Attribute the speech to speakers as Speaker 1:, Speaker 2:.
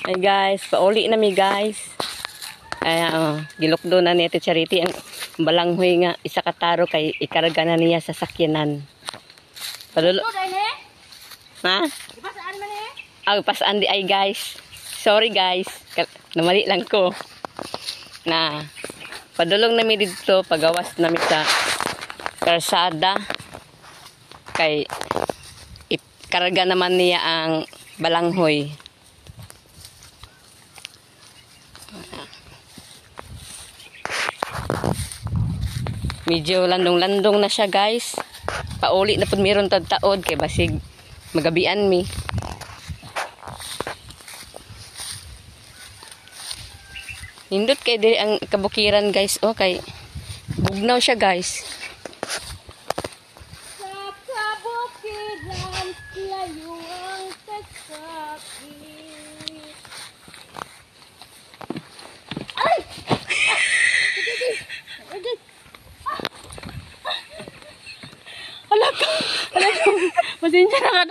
Speaker 1: Ay guys, pauli na mi guys. Ay gilukdo na ni Ate Charity ang balanghoy nga isa ka taro kay ikarga na niya sa sakyanan. Padulo. Ha? Ipasaan man eh? Pasaan di ay guys. Sorry guys. Namali lang ko. Na padulong nami dito pagawas nami sa karsada kay ikarga naman niya ang balanghoy. Medyo landong-landong na siya guys. Pauli na pud meron tagtaod kay basig magabian mi. Nindot kay diri ang kabukiran guys. Oh kay bugnaw siya guys.
Speaker 2: Sa kabukiran layo ang kasakit. Ay!
Speaker 1: Hala ka. Pasensya na ka.